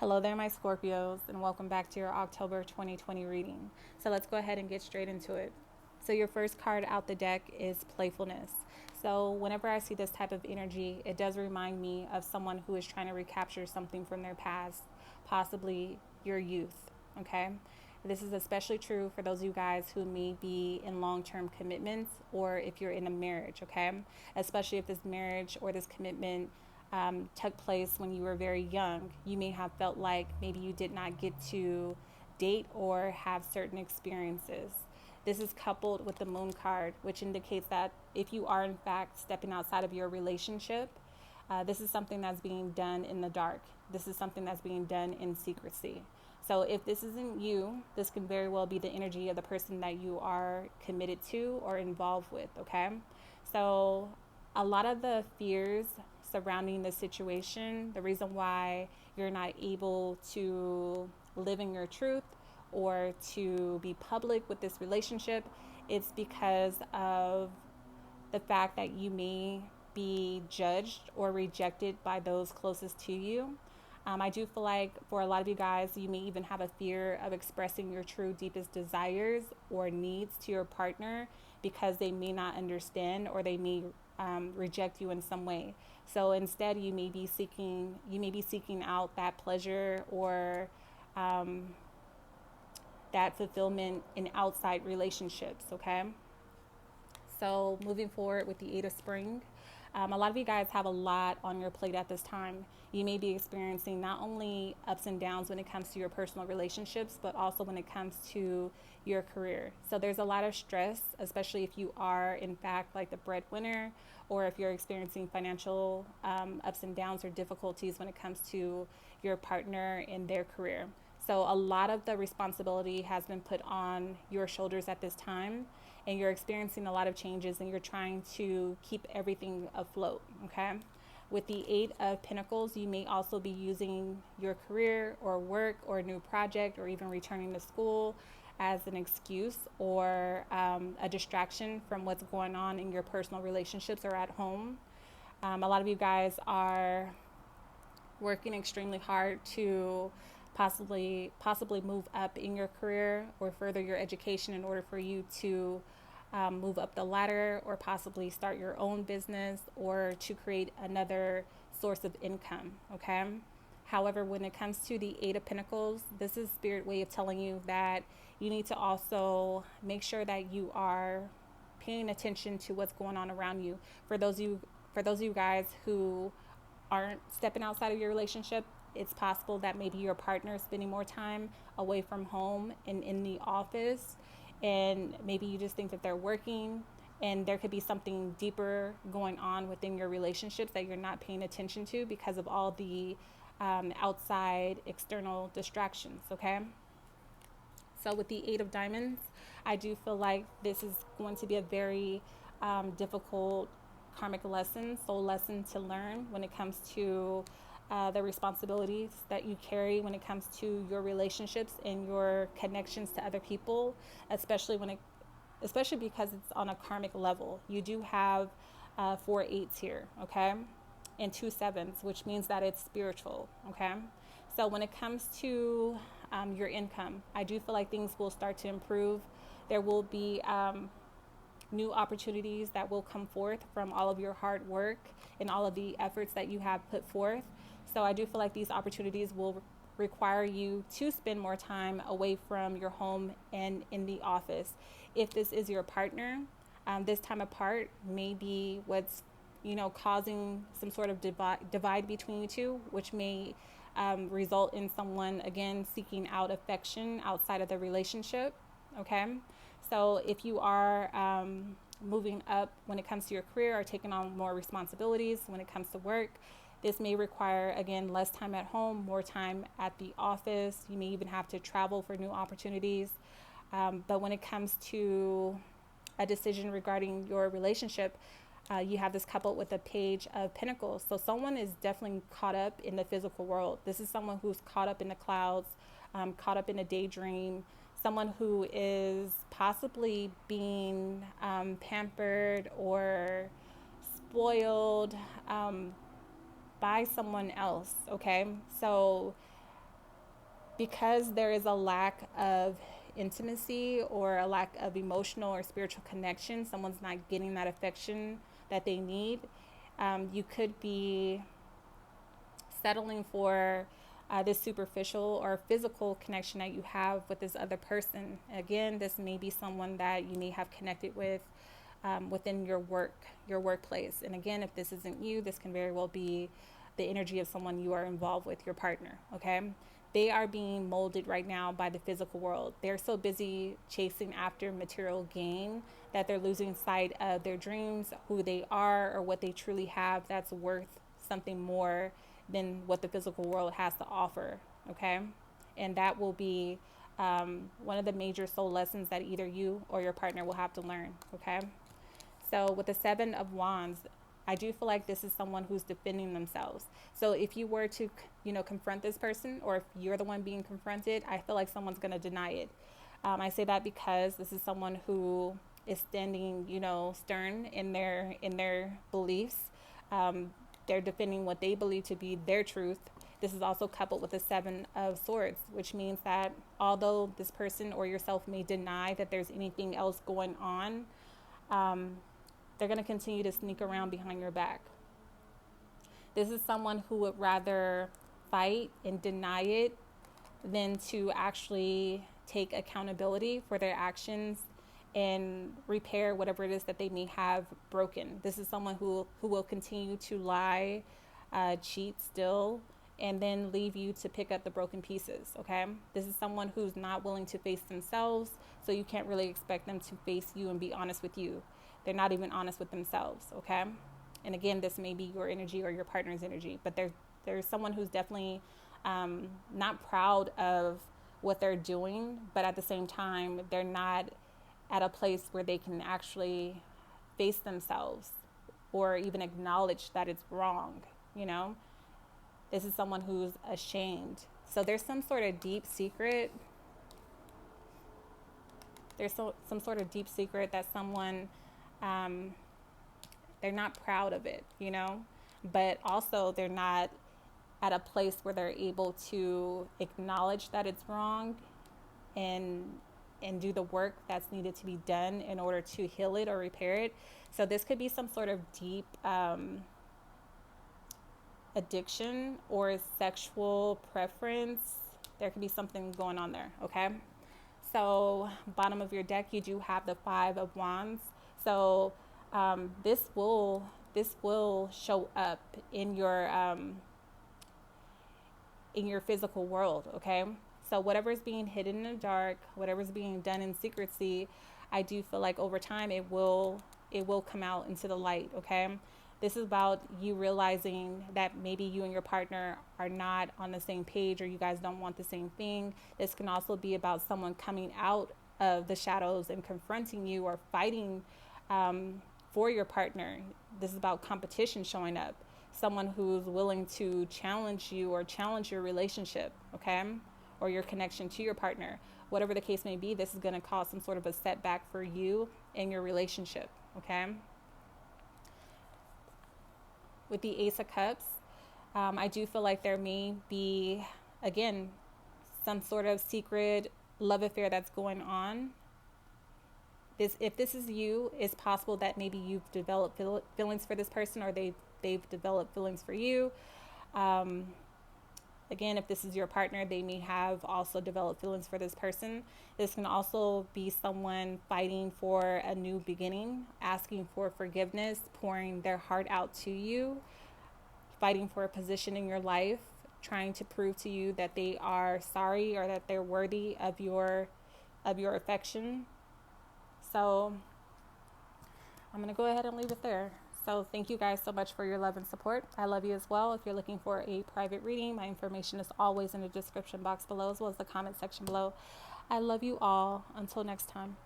Hello there, my Scorpios, and welcome back to your October 2020 reading. So let's go ahead and get straight into it. So your first card out the deck is playfulness. So whenever I see this type of energy, it does remind me of someone who is trying to recapture something from their past, possibly your youth, okay? This is especially true for those of you guys who may be in long-term commitments or if you're in a marriage, okay? Especially if this marriage or this commitment took place when you were very young. You may have felt like maybe you did not get to date or have certain experiences. This is coupled with the moon card, which indicates that if you are in fact stepping outside of your relationship, this is something that's being done in the dark. This is something that's being done in secrecy. So if this isn't you, this can very well be the energy of the person that you are committed to or involved with, okay? So a lot of the fears surrounding the situation, the reason why you're not able to live in your truth or to be public with this relationship, it's because of the fact that you may be judged or rejected by those closest to you. I do feel like for a lot of you guys, you may even have a fear of expressing your true deepest desires or needs to your partner because they may not understand or they may reject you in some way. So instead, you may be seeking out that pleasure or that fulfillment in outside relationships. Okay. So moving forward with the Eight of Spring, a lot of you guys have a lot on your plate at this time. You may be experiencing not only ups and downs when it comes to your personal relationships, but also when it comes to your career. So there's a lot of stress, especially if you are in fact like the breadwinner, or if you're experiencing financial ups and downs or difficulties when it comes to your partner in their career. So a lot of the responsibility has been put on your shoulders at this time, and you're experiencing a lot of changes and you're trying to keep everything afloat, okay? With the Eight of Pentacles, you may also be using your career or work or a new project or even returning to school as an excuse or a distraction from what's going on in your personal relationships or at home. A lot of you guys are working extremely hard to possibly move up in your career or further your education in order for you to move up the ladder or possibly start your own business or to create another source of income, okay? However, when it comes to the Eight of Pentacles, this is Spirit way of telling you that you need to also make sure that you are paying attention to what's going on around you. For those of you guys who aren't stepping outside of your relationship, it's possible that maybe your partner is spending more time away from home and in the office, and maybe you just think that they're working, and there could be something deeper going on within your relationships that you're not paying attention to because of all the outside external distractions, okay? So with the Eight of Diamonds, I do feel like this is going to be a very difficult karmic lesson, soul lesson to learn when it comes to the responsibilities that you carry when it comes to your relationships and your connections to other people, especially because it's on a karmic level. You do have 4 8s here, okay, and 2 7s, which means that it's spiritual, okay. So when it comes to your income, I do feel like things will start to improve. There will be new opportunities that will come forth from all of your hard work and all of the efforts that you have put forth. So I do feel like these opportunities will require you to spend more time away from your home and in the office. If this is your partner, this time apart may be what's causing some sort of divide between you two, which may result in someone again seeking out affection outside of the relationship. Okay, so if you are moving up when it comes to your career or taking on more responsibilities when it comes to work, this may require, again, less time at home, more time at the office. You may even have to travel for new opportunities. But when it comes to a decision regarding your relationship, you have this coupled with a Page of Pentacles. So someone is definitely caught up in the physical world. This is someone who's caught up in the clouds, caught up in a daydream, someone who is possibly being pampered or spoiled by someone else, okay? So because there is a lack of intimacy or a lack of emotional or spiritual connection, someone's not getting that affection that they need, you could be settling for this superficial or physical connection that you have with this other person. Again, this may be someone that you may have connected with within your workplace. And again, if this isn't you, this can very well be the energy of someone you are involved with, your partner, okay? They are being molded right now by the physical world. They're so busy chasing after material gain that they're losing sight of their dreams, who they are, or what they truly have that's worth something more than what the physical world has to offer, okay? And that will be one of the major soul lessons that either you or your partner will have to learn, okay? So with the Seven of Wands, I do feel like this is someone who's defending themselves. So if you were to, confront this person, or if you're the one being confronted, I feel like someone's going to deny it. I say that because this is someone who is standing, stern in their beliefs. They're defending what they believe to be their truth. This is also coupled with the Seven of Swords, which means that although this person or yourself may deny that there's anything else going on, they're going to continue to sneak around behind your back. This is someone who would rather fight and deny it than to actually take accountability for their actions and repair whatever it is that they may have broken. This is someone who will continue to lie, cheat, steal, and then leave you to pick up the broken pieces, okay? This is someone who's not willing to face themselves, so you can't really expect them to face you and be honest with you. They're not even honest with themselves, okay? And again, this may be your energy or your partner's energy, but there's someone who's definitely not proud of what they're doing, but at the same time, they're not at a place where they can actually face themselves or even acknowledge that it's wrong, This is someone who's ashamed. So there's some sort of deep secret. There's some sort of deep secret that someone, they're not proud of it, but also they're not at a place where they're able to acknowledge that it's wrong and do the work that's needed to be done in order to heal it or repair it. So this could be some sort of deep addiction or sexual preference. There could be something going on there, okay? So bottom of your deck, you do have the Five of Wands. So this will show up in your physical world, okay? So whatever's being hidden in the dark, whatever's being done in secrecy, I do feel like over time it will come out into the light, okay? This is about you realizing that maybe you and your partner are not on the same page, or you guys don't want the same thing. This can also be about someone coming out of the shadows and confronting you or fighting for your partner. This is about competition showing up. Someone who's willing to challenge you or challenge your relationship, okay? Or your connection to your partner. Whatever the case may be, this is going to cause some sort of a setback for you and your relationship, okay? With the Ace of Cups, I do feel like there may be, again, some sort of secret love affair that's going on. If this is you, it's possible that maybe you've developed feelings for this person, or they've developed feelings for you. Again, if this is your partner, they may have also developed feelings for this person. This can also be someone fighting for a new beginning, asking for forgiveness, pouring their heart out to you, fighting for a position in your life, trying to prove to you that they are sorry or that they're worthy of your affection. So I'm going to go ahead and leave it there. So thank you guys so much for your love and support. I love you as well. If you're looking for a private reading, my information is always in the description box below, as well as the comment section below. I love you all. Until next time.